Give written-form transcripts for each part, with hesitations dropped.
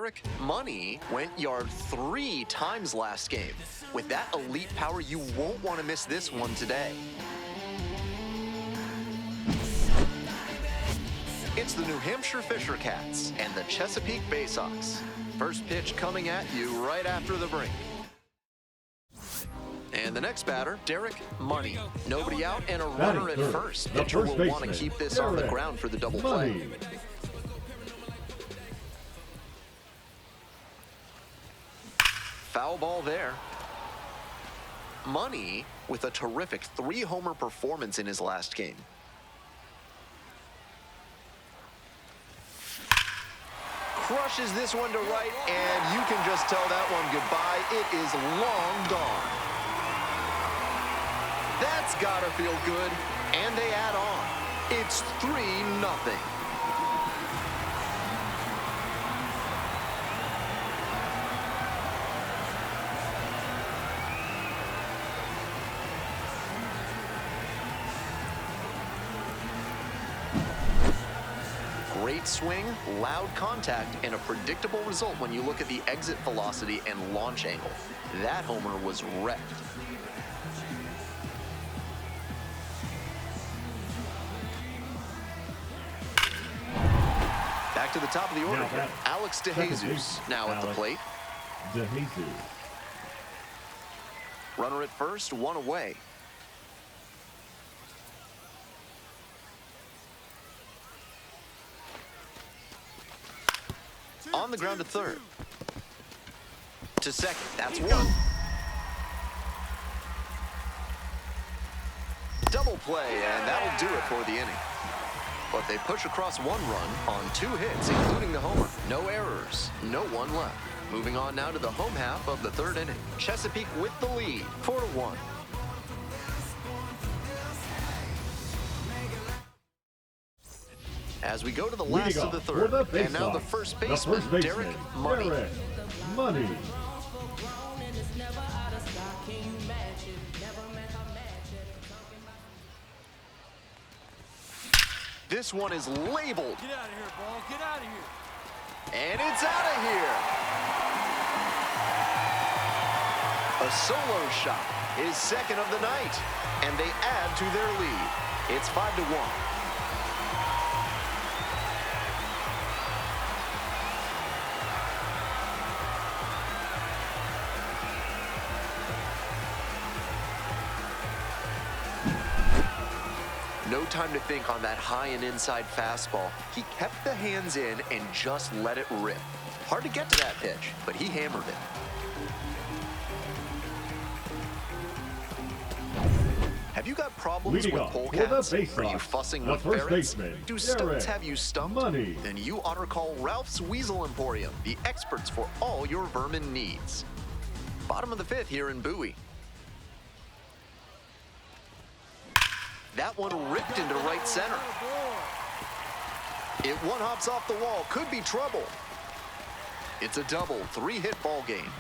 Derek Money went yard 3 times last game. With that elite power, you won't want to miss this one today. It's the New Hampshire Fisher Cats and the Chesapeake Bay Sox. First pitch coming at you right after the break. And the next batter, Derek Money. Nobody out and a runner at first. Pitcher will want to keep this on the ground for the double play. Foul ball there. Money with a terrific 3-homer performance in his last game. Crushes this one to right, and you can just tell that one goodbye. It is long gone. That's gotta feel good, and they add on. It's 3-0. Great swing, loud contact, and a predictable result when you look at the exit velocity and launch angle. That homer was wrecked. Back to the top of the order here. Alex DeJesus now at the plate. DeJesus. Runner at first, one away. On the ground to third. To second, that's one. Double play, and that'll do it for the inning. But they push across 1 run on 2 hits, including the homer. No errors, no one left. Moving on now to the home half of the 3rd inning. Chesapeake with the lead, 4-1. As we go to the last of the 3rd, and now the first baseman, Derek Money. Money. This one is labeled. Get out of here, ball. Get out of here. And it's out of here. A solo shot, his second of the night, and they add to their lead. It's 5-1. No time to think on that high and inside fastball. He kept the hands in and just let it rip. Hard to get to that pitch, but he hammered it. Have you got problems with polecats? Are you fussing with ferrets? Do stunts have you stumped? Then you ought to call Ralph's Weasel Emporium, the experts for all your vermin needs. Bottom of the 5th here in Bowie. That one ripped into right center. It one-hops off the wall. Could be trouble. It's a double, 3-hit ball game.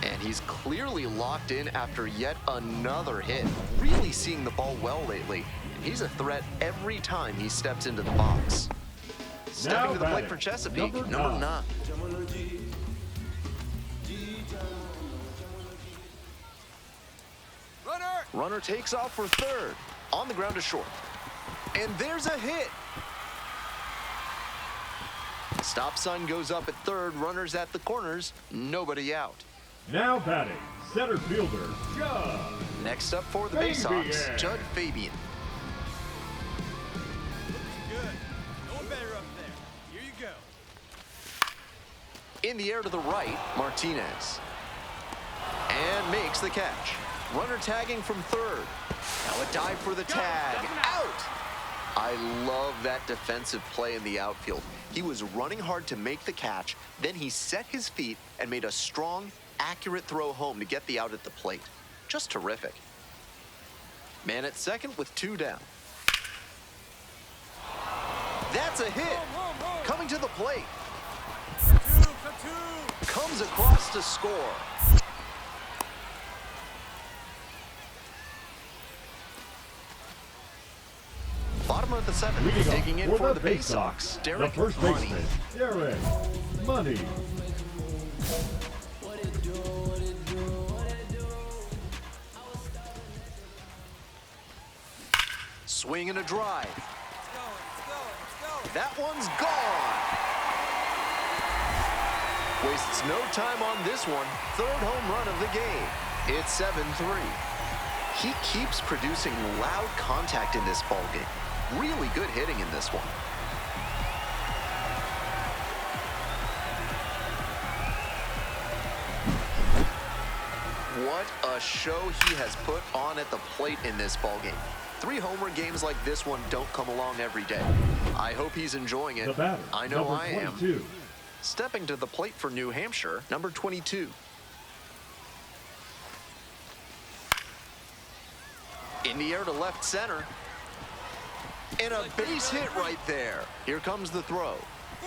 And he's clearly locked in after yet another hit. Really seeing the ball well lately. And he's a threat every time he steps into the box. Stepping to the plate for Chesapeake, number 9. Runner takes off for third. On the ground to short. And there's a hit. Stop sign goes up at third. Runners at the corners. Nobody out. Now batting, center fielder, Judd. Next up for the Bay Sox, Judd Fabian. Good. No one better up there. Here you go. In the air to the right, Martinez. And makes the catch. Runner tagging from third. Now a dive for the tag. Out! I love that defensive play in the outfield. He was running hard to make the catch, then he set his feet and made a strong, accurate throw home to get the out at the plate. Just terrific. Man at second with 2 down. That's a hit. Coming to the plate. Comes across to score. Bottom Bottom of the seventh, Leading digging in off for the Bay Sox, Sox, the Derek first Money. baseman, Derek Money. Swing and a drive. Let's go, let's go, let's go. That one's gone. Wastes no time on this one. Third home run of the game. It's 7-3. He keeps producing loud contact in this ballgame. Really good hitting in this one. What a show he has put on at the plate in this ballgame. 3 homer games like this one don't come along every day. I hope he's enjoying it. The batter, I know number I am. 22. Stepping to the plate for New Hampshire, number 22. In the air to left center. And a base hit right there. Here comes the throw.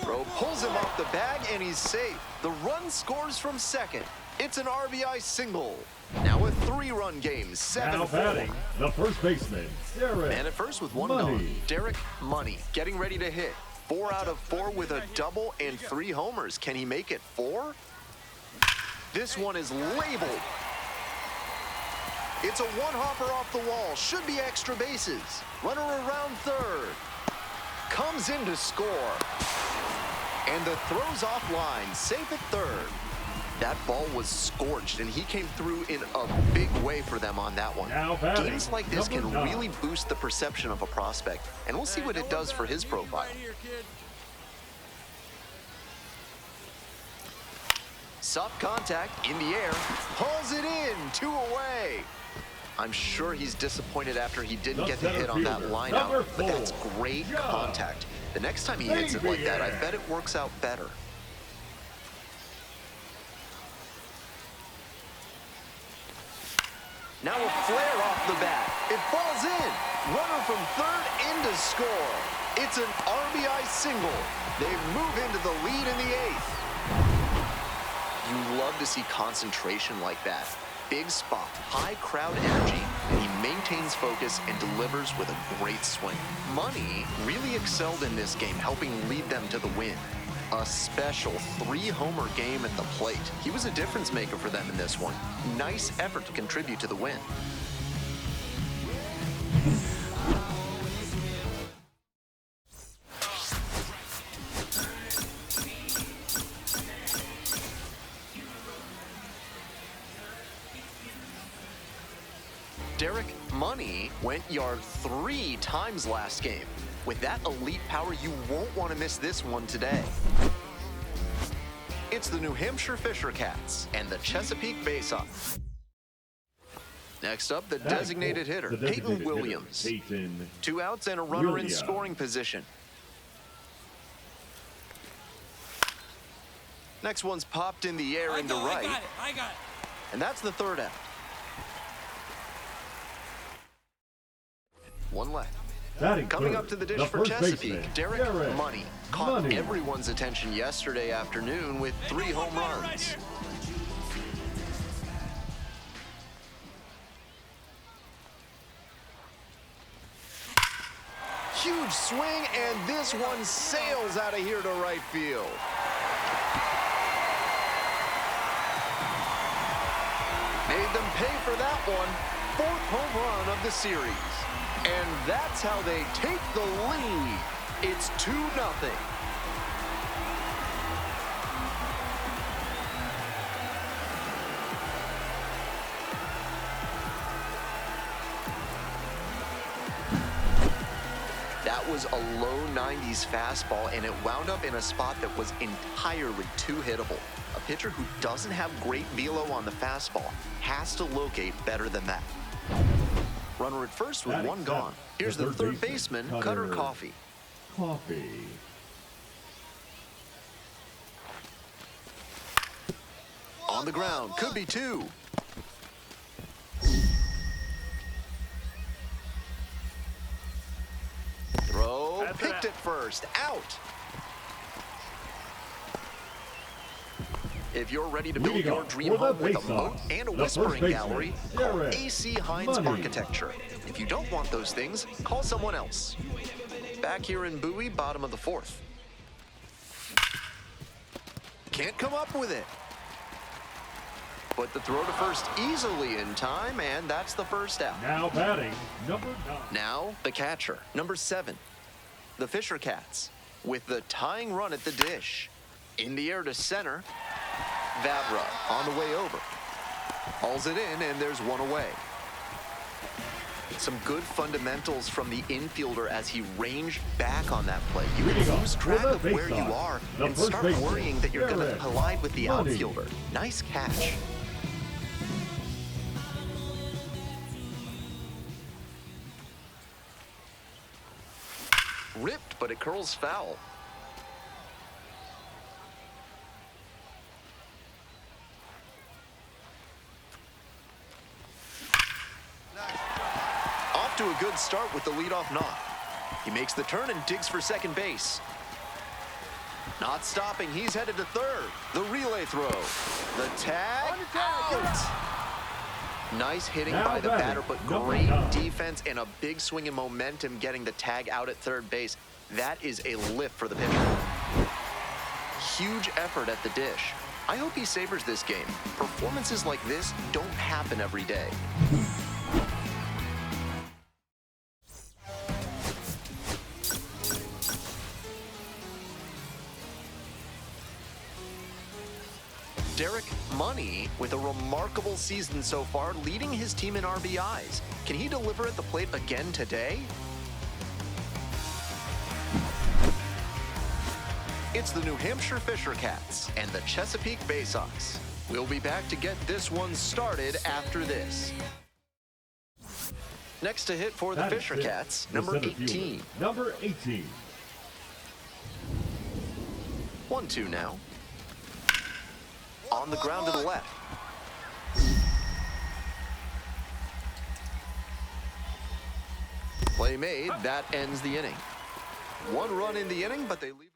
Throw pulls him off the bag, and he's safe. The run scores from second. It's an RBI single. Now a 3-run game, Now 7-4. batting, the first baseman, Derek Man at first with 1 Money. gone. Derek Money getting ready to hit. 4 out of 4 with a double and 3 homers. Can he make it 4? This one is labeled. It's a one-hopper off the wall. Should be extra bases. Runner around third. Comes in to score. And the throw's offline. Safe at third. That ball was scorched, and he came through in a big way for them on that one. Now batting, Games like this number can 9. really boost the perception of a prospect, and we'll see what it does for his profile. Right here, kid. Soft contact in the air, pulls it in, 2 away. I'm sure he's disappointed after he didn't The get the hit on that center line fielder, out, number but that's 4, great John contact. The next time he hits it like that, I bet it works out better. Now a flare off the bat. It falls in. Runner from third in to score. It's an RBI single. They move into the lead in the 8th. You love to see concentration like that. Big spot, high crowd energy, and he maintains focus and delivers with a great swing. Money really excelled in this game, helping lead them to the win. A special 3-homer game at the plate. He was a difference maker for them in this one. Nice effort to contribute to the win. Derek Money went yard 3 times last game. With that elite power, you won't want to miss this one today. It's the New Hampshire Fisher Cats and the Chesapeake Bay Sox. Next up, the Batting designated fourth, hitter, the designated Peyton hitter, Williams. Peyton 2 outs and a runner in Williams. scoring position. Next one's popped in the air into right, I got it. and that's the 3rd out. 1 left. Batting Coming third, up to the dish the for first Chesapeake, baseman, Derek Money. Caught Money. everyone's attention yesterday afternoon with 3 home runs. Huge swing, and this one sails out of here to right field. Made them pay for that one. 4th home run of the series. And that's how they take the lead. It's 2-0. That was a low 90s fastball, and it wound up in a spot that was entirely too hittable. A pitcher who doesn't have great velo on the fastball has to locate better than that. Runner at first with Batting 1 gone. seventh, Here's the the third third baseman, baseman, Cutter Cutter Coffee. Coffee. On the ground, could be 2. Throw, picked it first, out. If you're ready to build Leading your off dream for the home with a Bay moat Sox, and a the whispering first gallery, baseman, call Derek AC Hines Money. Architecture. If you don't want those things, call someone else. Back here in Bowie, bottom of the fourth. Can't come up with it. But the throw to first easily in time, and that's the first out. Now batting, number 9. Now the catcher, number 7. The Fisher Cats, with the tying run at the dish. In the air to center. Vavra on the way over. Hauls it in, and there's one away. Some good fundamentals from the infielder as he ranged back on that play. You Leading can off lose for track the of where you faceoff, are the and first start baseman, worrying that you're going to Derek collide with the Money. outfielder. Nice catch. Ripped, but it curls foul. Off to a good start with the leadoff knock. He makes the turn and digs for second base. Not stopping, he's headed to third. The relay throw. The tag, out! Nice hitting Now by the batting, batter, but number great 9. defense and a big swing in momentum getting the tag out at third base. That is a lift for the pitcher. Huge effort at the dish. I hope he savors this game. Performances like this don't happen every day. Derek Money with a remarkable season so far, leading his team in RBIs. Can he deliver at the plate again today? It's the New Hampshire Fisher Cats and the Chesapeake Bay Sox. We'll be back to get this one started after this. Next to hit for the That is Fisher it. Cats, The number center fielder, 18. Number 18. 1-2 now. On the ground to the left. Play made, that ends the inning. 1 run in the inning, but they leave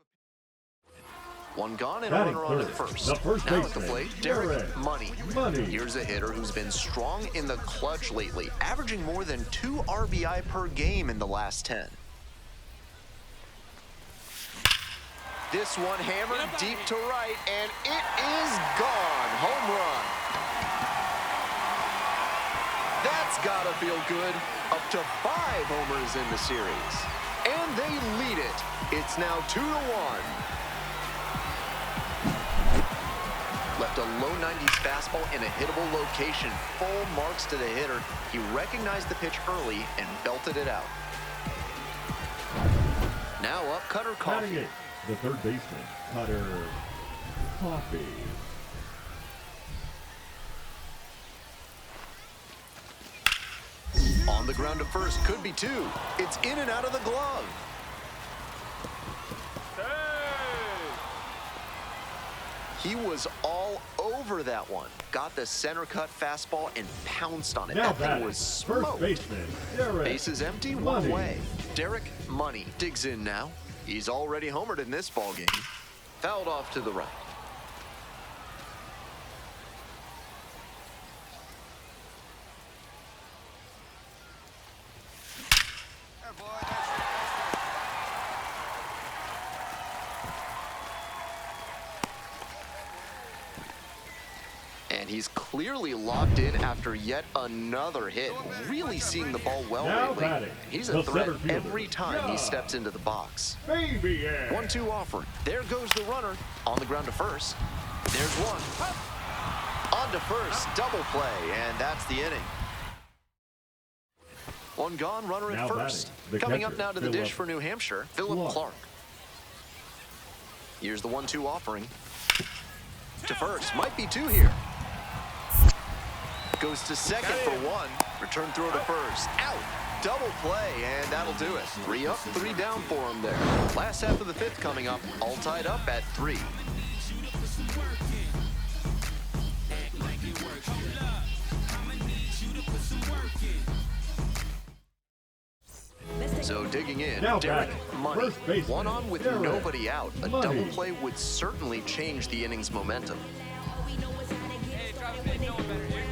a... 1 gone and a Batting runner on at third, first. the first Now at the baseman, plate, Derek Derek Money. Money. Here's a hitter who's been strong in the clutch lately, averaging more than 2 RBI per game in the last 10. This one hammered deep to right, and it is gone. Home run. That's gotta feel good. Up to 5 homers in the series. And they lead it. It's now 2-1. Left a low 90s fastball in a hittable location. Full marks to the hitter. He recognized the pitch early and belted it out. Now up Cutter Batting Coffee. it, the third baseman, Cutter Coffee. On the ground to first, could be 2. It's in and out of the glove. He was all over that one. Got the center cut fastball and pounced on it. Now That thing batting, was first smoked. baseman, Derek Base is empty, 1 Money. away. Derek Money digs in now. He's already homered in this ballgame. Fouled off to the right. And he's clearly locked in after yet another hit. Really seeing the ball well Now lately. batting, He's the a threat center fielder, every time he yeah. steps into the box. Baby Air. 1-2 offering. There goes the runner. On the ground to first. There's one. On to first. Double play. And that's the inning. 1 gone, runner at Now first. batting, the Coming catcher, up now to the Phillip dish for New Hampshire, Philip Clark. Clark. Here's the 1-2 offering. To first. Might be 2 here. Goes to second for 1. Return throw to first. Out. Double play, and that'll do it. 3 up, 3 down for him there. Last half of the 5th coming up, all tied up at 3. So digging in, Now Derek batting, Money. first baseman, 1 on with Derek nobody out. A Money. double play would certainly change the inning's momentum. Hey, drop it, no one better here.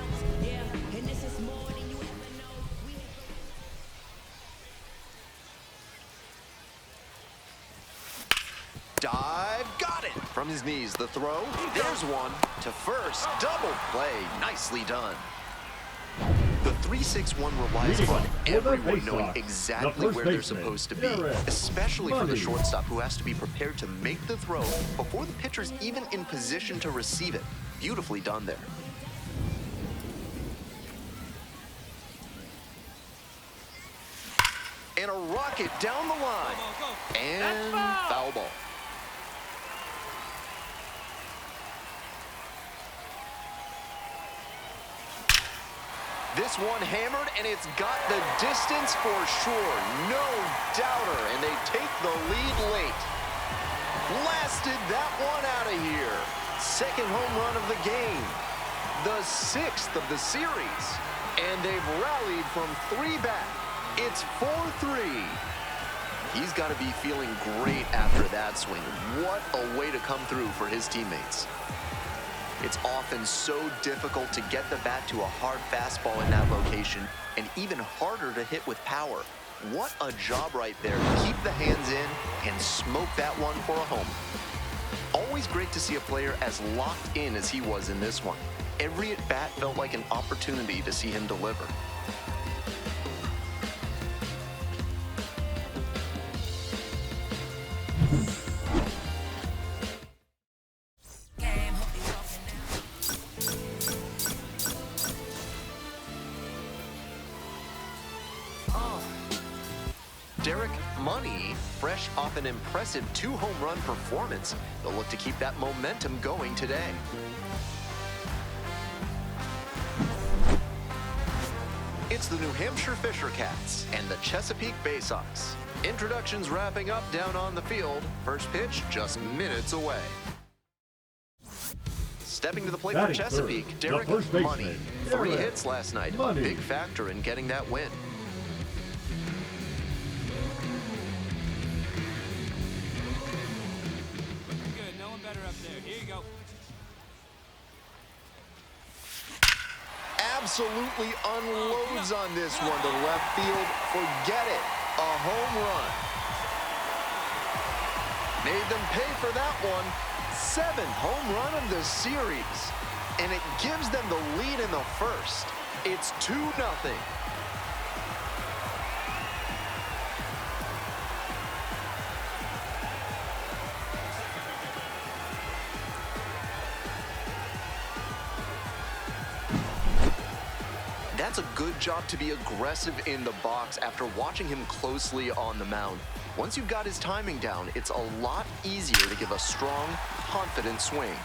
dive, got it. From his knees, the throw. There's one to first. Double play. Nicely done. The 3-6-1 relies on everyone knowing exactly where they're supposed to be, especially for the shortstop who has to be prepared to make the throw before the pitcher's even in position to receive it. Beautifully done there. And a rocket down the line. And foul ball. This one hammered, and it's got the distance for sure. No doubter, and they take the lead late. Blasted that one out of here. Second home run of the game. The 6th of the series. And they've rallied from 3 back. It's 4-3. He's got to be feeling great after that swing. What a way to come through for his teammates. It's often so difficult to get the bat to a hard fastball in that location, and even harder to hit with power. What a job right there to keep the hands in and smoke that one for a home. Always great to see a player as locked in as he was in this one. Every at-bat felt like an opportunity to see him deliver. Derek Money, fresh off an impressive 2-home run performance. They'll look to keep that momentum going today. It's the New Hampshire Fisher Cats and the Chesapeake Bay Sox. Introductions wrapping up down on the field. First pitch just minutes away. Stepping to the plate for Chesapeake, Derek Money. 3 hits last night, a big factor in getting that win. Absolutely unloads on this one to left field. Forget it. A home run. Made them pay for that one. 7th home run of the series. And it gives them the lead in the first. It's 2-0. That's a good job to be aggressive in the box after watching him closely on the mound. Once you've got his timing down, it's a lot easier to give a strong, confident swing.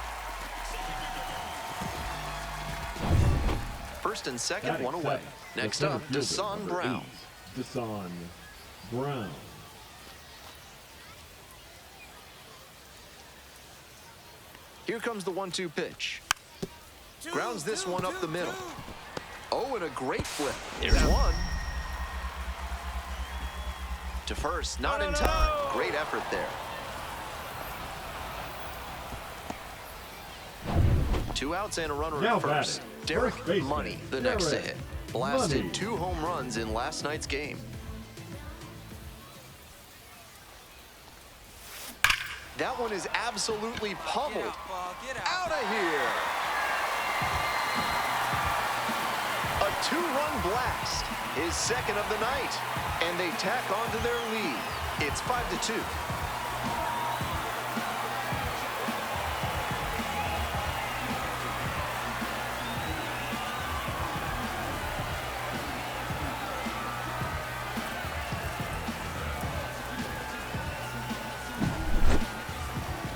First and second, one away. Next up, Deson Brown. Deson Brown. Here comes the 1-2 pitch. Grounds this one up the middle. Oh, and a great flip. There's one. To first, not in time. Great effort there. 2 outs and a runner at first. Derek Money, the next to hit. Blasted 2 home runs in last night's game. That one is absolutely pummeled. Out of here. A 2-run blast, his second of the night, and they tack on to their lead. It's 5-2.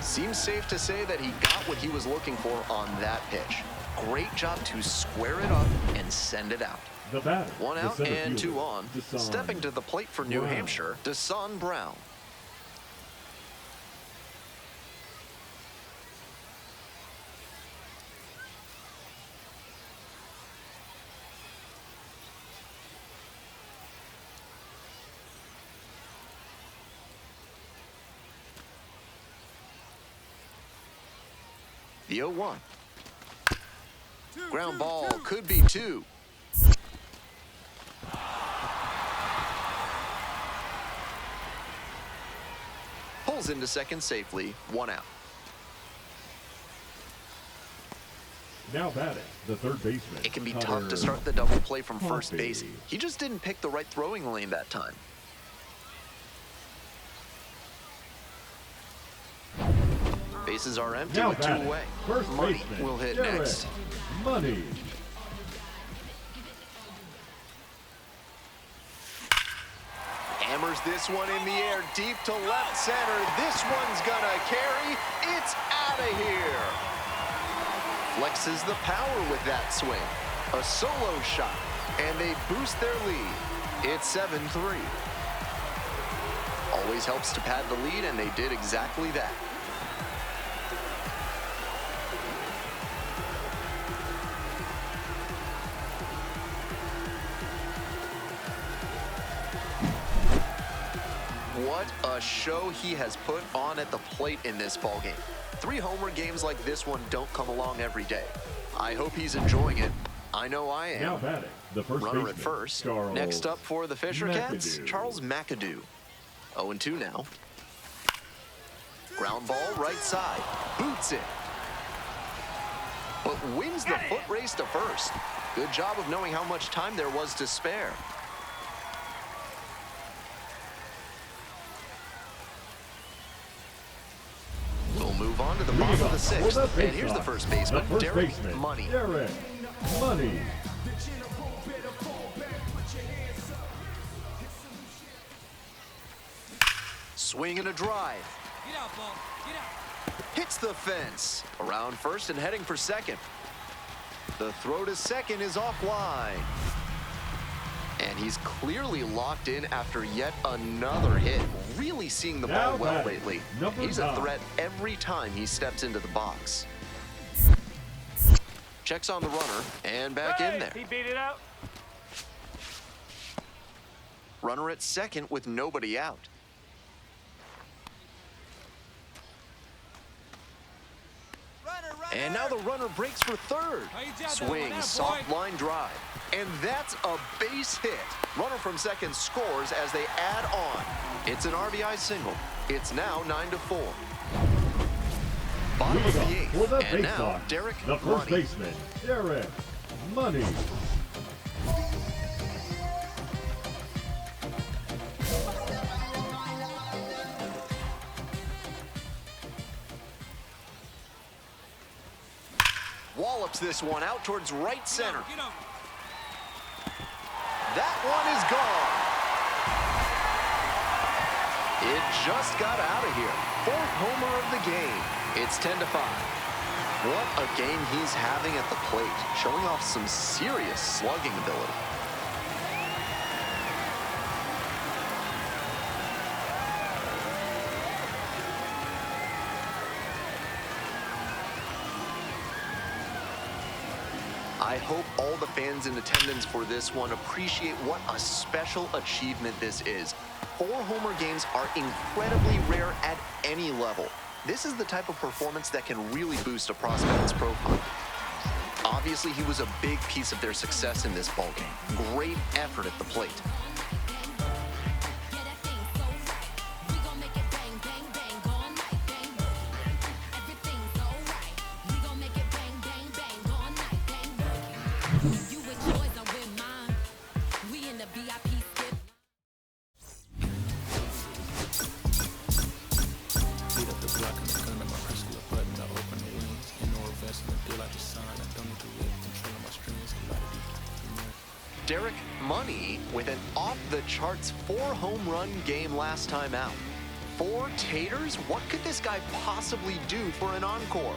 Seems safe to say that he got what he was looking for on that pitch. Great job to square it up and send it out. The batter, 1 out and 2 on. Deson Stepping to the plate for New Hampshire, Deson Brown. The 0-1. Ground ball could be 2. pulls into second safely, 1 out. Now batting, the third baseman. It can be Connor tough to start the double play from first Coffey. base. He just didn't pick the right throwing lane that time. Bases are empty Now with 2 batting, away. first Money baseman. will hit Derek next. Money. Hammers this one in the air deep to left center. This one's gonna carry. It's out of here. Flexes the power with that swing. A solo shot, and they boost their lead. It's 7-3. Always helps to pad the lead, and they did exactly that. What a show he has put on at the plate in this ballgame. 3 homer games like this one don't come along every day. I hope he's enjoying it. I know I am. Now batting, the first Runner baseman. at first. Charles Next up for the Fisher Cats, McAdoo. Charles McAdoo. 0-2 now. Ground ball right side. Boots it. But wins the foot race to first. Good job of knowing how much time there was to spare. We'll move on to the bottom of the 6th. And here's the first baseman, Derek Money. Derek Money. Swing and a drive. Get out, ball. Get out. Hits the fence. Around first and heading for second. The throw to second is offline. And he's clearly locked in after yet another hit. Really seeing the ball Now well batting, lately. number He's a 9. threat every time he steps into the box. Checks on the runner and back in there. He beat it out. Runner at second with nobody out. And now the runner breaks for third. Swing, soft line drive. And that's a base hit. Runner from second scores as they add on. It's an RBI single. It's now 9-4. Bottom of the Lead off for the 8th. And base now box, Derek the first Money. baseman, Derek Money. Wallops this one out towards right center. Get up. That one is gone. It just got out of here. 4th homer of the game. It's 10-5. What a game he's having at the plate, showing off some serious slugging ability. I hope all the fans in attendance for this one appreciate what a special achievement this is. 4 homer games are incredibly rare at any level. This is the type of performance that can really boost a prospect's profile. Obviously, he was a big piece of their success in this ballgame. Great effort at the plate. Derek Money with an off-the-charts 4 home run game last time out. 4 taters? What could this guy possibly do for an encore?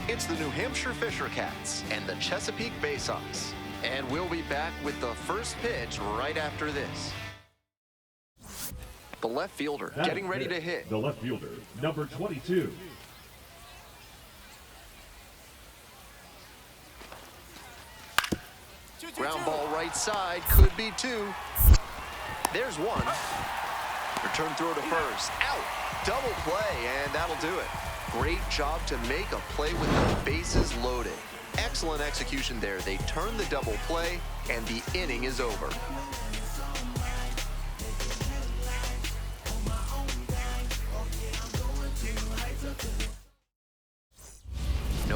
It's the New Hampshire Fisher Cats and the Chesapeake Bay Sox. And we'll be back with the first pitch right after this. The left fielder That getting is ready to hit. The left fielder, number 22. Ground ball right side, could be 2. There's 1. Return throw to first, out. Double play, and that'll do it. Great job to make a play with the bases loaded. Excellent execution there. They turn the double play, and the inning is over.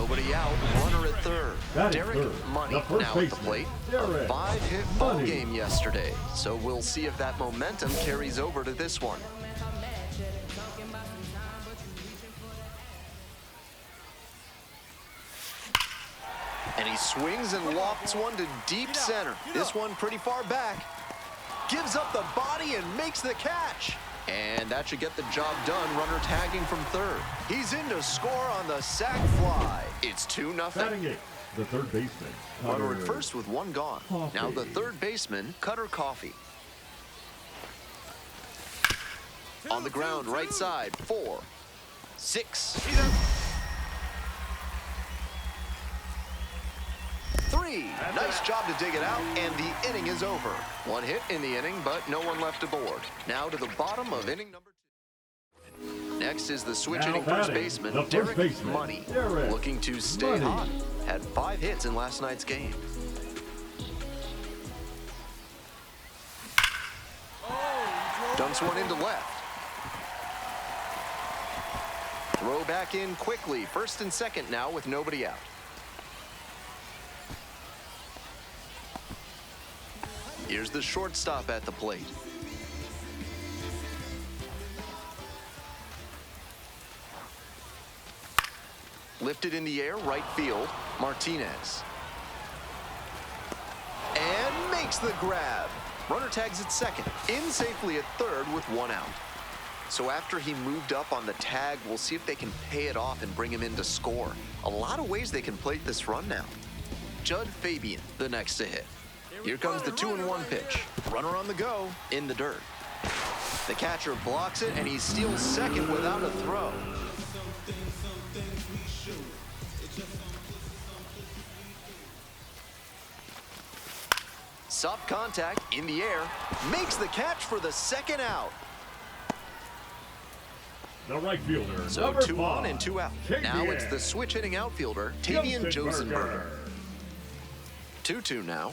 Nobody out, runner at third. Batting Derek third, Money the first now at the baseman, plate. A Derek 5-hit ball Money. game yesterday, so we'll see if that momentum carries over to this one. And he swings and lofts one to deep center. This one pretty far back. Gives up the body and makes the catch. And that should get the job done. Runner tagging from third. He's in to score on the sac fly. It's 2-0. Batting eighth, the third baseman. Runner at Cutter first with one gone. Coffee. Now the third baseman, Cutter Coffee. On the ground, right side, 4, 6, 3. Nice job to dig it out, and the inning is over. One hit in the inning, but no one left aboard. Now to the bottom of inning number 2. Next is the switch Now hitting first batting, baseman, the first Derek baseman, Money. Derek Looking to stay Money. hot. Had 5 hits in last night's game. Dumps one into left. Throw back in quickly. First and second now with nobody out. Here's the shortstop at the plate. Lifted in the air, right field, Martinez. And makes the grab. Runner tags at second, in safely at third with 1 out. So after he moved up on the tag, we'll see if they can pay it off and bring him in to score. A lot of ways they can plate this run now. Judd Fabian, the next to hit. Here comes the 2-1 pitch. Runner on the go, in the dirt. The catcher blocks it, and he steals second without a throw. Soft contact in the air, makes the catch for the second out. The right fielder, So number 2 on 5, and 2 out. Tavian Now it's the switch hitting outfielder, Tavian Josenberger. Josenberger. 2-2 now.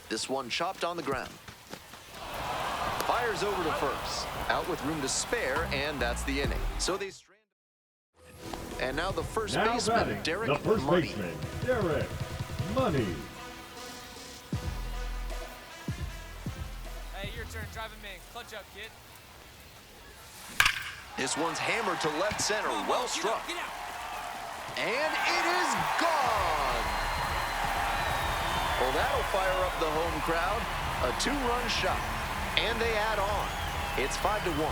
This one chopped on the ground. Fires over to first. Out with room to spare, and that's the inning. So they strand. And now the first Now baseman, batting, Derek the first Money. baseman, Derek Money. Hey, your turn. Drive him in. Clutch up, kid. This one's hammered to left center. Well struck. Get out. And it is gone. Well, that'll fire up the home crowd. A 2-run shot. And they add on. It's 5-1.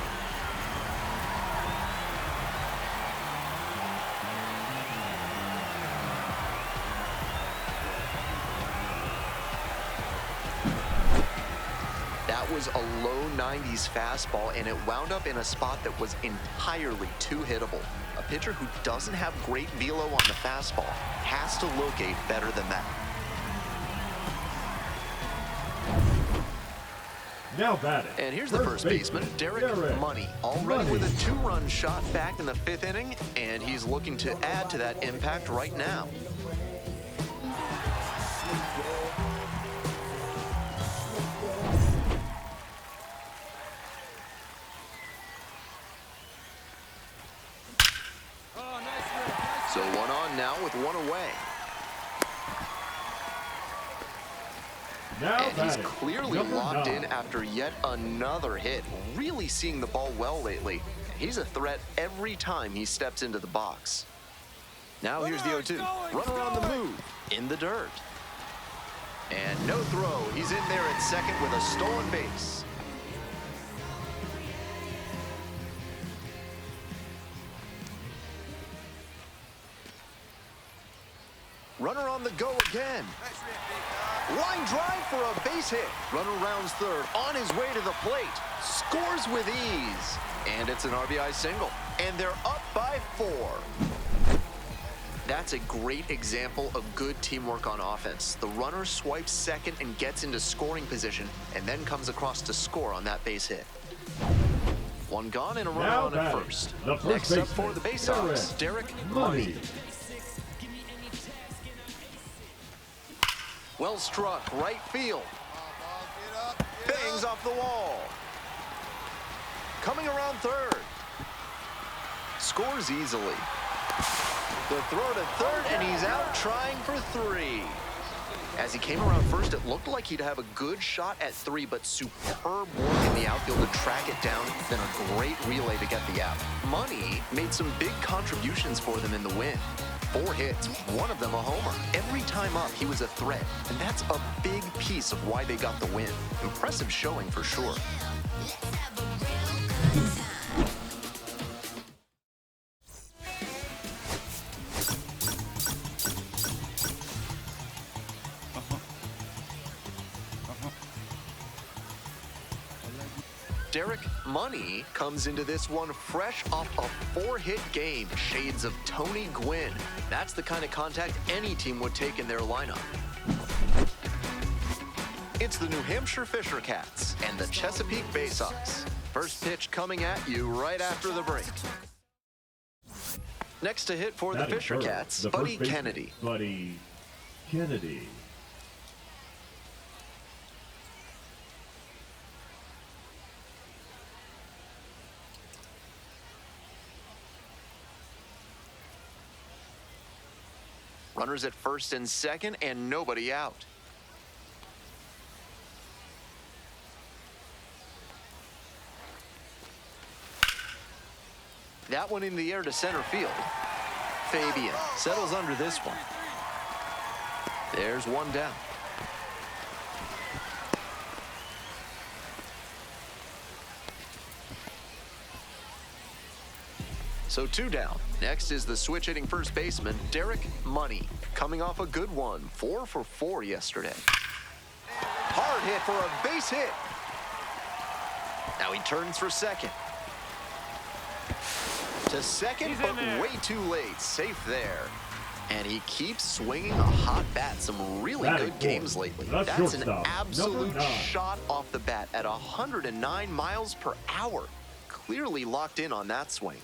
That was a low 90s fastball, and it wound up in a spot that was entirely too hittable. A pitcher who doesn't have great velo on the fastball has to locate better than that. Now batting. And here's the first baseman, Derek Money, already with a 2-run shot back in the 5th inning, and he's looking to add to that impact right now. Oh, nice rip. So 1 on now with 1 away. Now And he's batting, clearly number locked 9. in after yet another hit. Really seeing the ball well lately. He's a threat every time he steps into the box. Now here's the 0-2. Runner on the move, in the dirt. And no throw. He's in there at second with a stolen base. Runner on the go again. Nice rip, big dog. Line drive for a base hit. Runner rounds third, on his way to the plate. Scores with ease. And it's an RBI single. And they're up by 4. That's a great example of good teamwork on offense. The runner swipes second and gets into scoring position, and then comes across to score on that base hit. 1 gone and a runner Now on at batting, first. the first Next up baseman, for the Bay Sox, Derek Money. Money. Well struck, right field. Get up. Get Bangs up. off the wall. Coming around third. Scores easily. The throw to third, and he's out trying for three. As he came around first, it looked like he'd have a good shot at three, but superb work in the outfield to track it down, then a great relay to get the out. Money made some big contributions for them in the win. 4 hits, one of them a homer. Every time up, he was a threat, and that's a big piece of why they got the win. Impressive showing for sure. Derek Money comes into this one fresh off a 4-hit game. Shades of Tony Gwynn. That's the kind of contact any team would take in their lineup. It's the New Hampshire Fisher Cats and the Chesapeake Bay Sox. First pitch coming at you right after the break. Next to hit for the Fisher Cats, Buddy Kennedy. Buddy Kennedy. Runners at first and second, and nobody out. That one in the air to center field. Fabian settles under this one. There's one down. So 2 down. Next is the switch hitting first baseman, Derek Money, coming off a good one, 4 for 4 yesterday. Hard hit for a base hit. Now he turns for second. To second, but way too late. Safe there. And he keeps swinging a hot bat. Some really good games lately. That's an absolute shot off the bat at 109 miles per hour. Clearly locked in on that swing.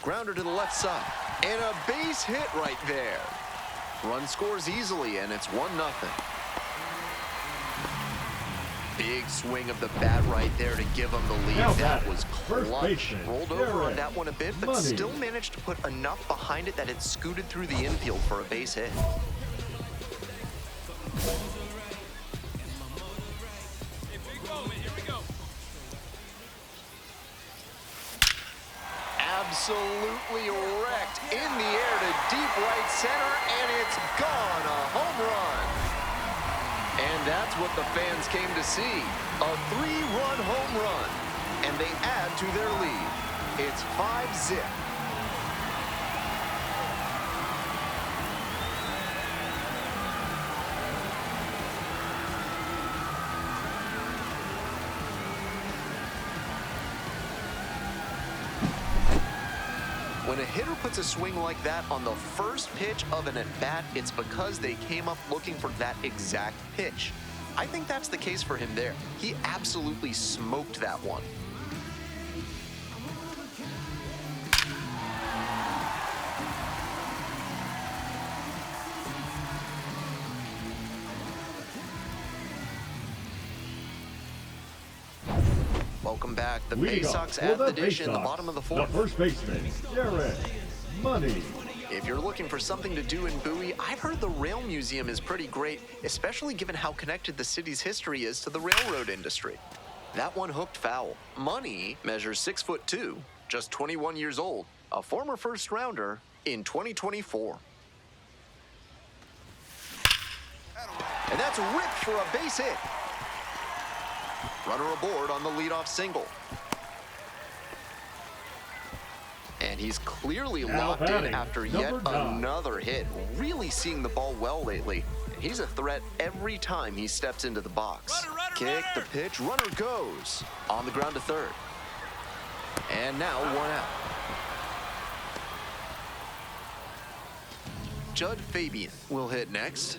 Grounder to the left side, and a base hit right there. Run scores easily, and it's 1-0. Big swing of the bat right there to give him the lead. That was clutch. Rolled over on that one a bit, but still managed to put enough behind it that it scooted through the infield for a base hit. Absolutely wrecked in the air to deep right center, and it's gone, a home run. And that's what the fans came to see, a 3-run home run, and they add to their lead. It's 5-0. When a hitter puts a swing like that on the first pitch of an at-bat, it's because they came up looking for that exact pitch. I think that's the case for him there. He absolutely smoked that one. Welcome back. The Bay Sox at the dish in the bottom of the fourth. The first baseman, Derek Money. If you're looking for something to do in Bowie, I've heard the Rail Museum is pretty great, especially given how connected the city's history is to the railroad industry. That one hooked foul. Money measures 6'2", just 21 years old, a former first rounder in 2024. And that's ripped for a base hit. Runner aboard on the leadoff single. And he's clearly locked in after yet another hit. Really seeing the ball well lately. He's a threat every time he steps into the box. Kick, the pitch, runner goes. On the ground to third. And now 1 out. Judd Fabian will hit next.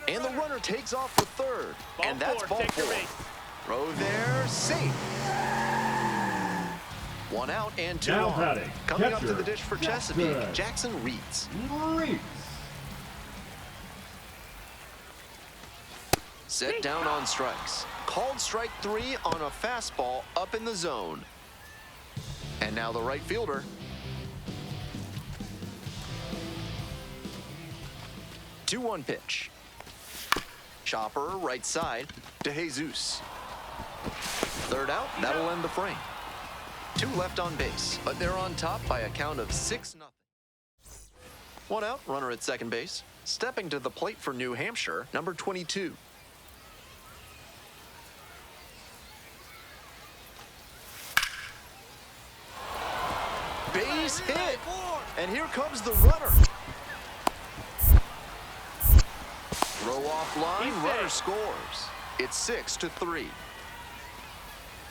And the runner takes off for third. And that's ball 4. Throw there, safe. 1 out and 2 on. Coming up to the dish for Chesapeake, Jackson Reeds. Set down on strikes. Called strike 3 on a fastball up in the zone. And now the right fielder. 2-1 pitch. Chopper, right side, to Jesus. Third out, that'll end the frame. 2 left on base, but they're on top by a count of 6-0. 1 out, runner at second base. Stepping to the plate for New Hampshire, number 22. Base hit, and here comes the runner. Throw off line, runner scores. It's 6-3.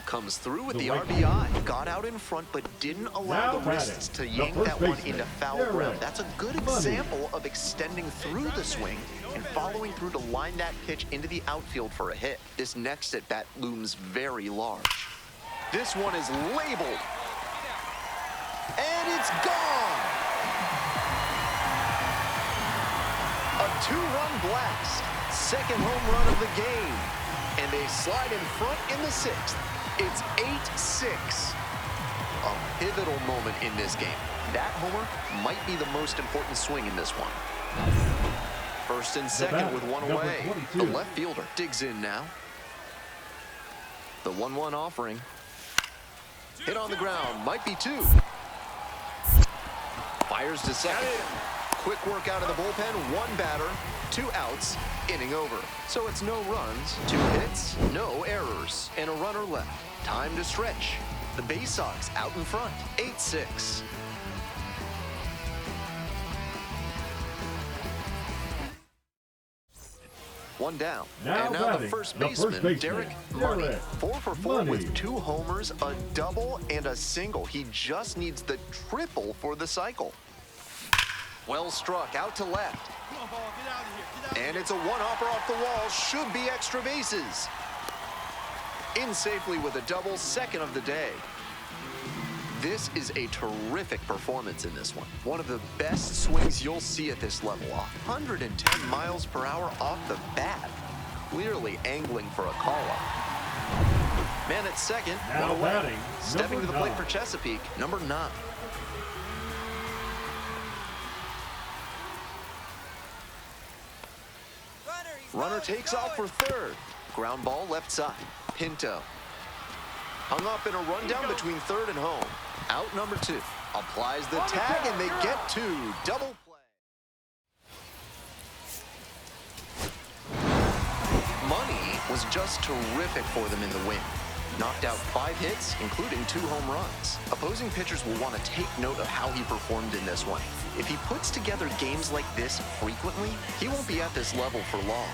Comes through with the RBI. Got out in front, but didn't allow the wrists to yank that one into foul ground. That's a good example of extending through the swing and following through to line that pitch into the outfield for a hit. This next at bat looms very large. This one is labeled. And it's gone! A 2-run blast. Second home run of the game. And they slide in front in the 6th. It's 8-6. A pivotal moment in this game. That homer might be the most important swing in this one. First and second with one away. The left fielder digs in now. The 1-1 offering. Hit on the ground, might be 2. Fires to second. Quick work out of the bullpen, 1 batter, 2 outs, inning over. So it's no runs, 2 hits, no errors, and a runner left. Time to stretch. The Bay Sox out in front, 8-6. One down. And now the first baseman, Derek Money. 4 for 4 with 2 homers, a double, and a single. He just needs the triple for the cycle. Well struck, out to left. Come on, ball, get out of here. Get out of And it's a one-hopper off the wall. Should be extra bases. In safely with a double, second of the day. This is a terrific performance in this one. One of the best swings you'll see at this level. 110 miles per hour off the bat. Clearly angling for a call-up. Man at second, Now one away. batting, Stepping to the plate 9. for Chesapeake, number 9. Runner takes off for third. Ground ball left side. Pinto. Hung up in a rundown between third and home. Out number 2. Applies the tag and they get 2. Double play. Money was just terrific for them in the win. Knocked out 5 hits, including 2 home runs. Opposing pitchers will want to take note of how he performed in this one. If he puts together games like this frequently, he won't be at this level for long.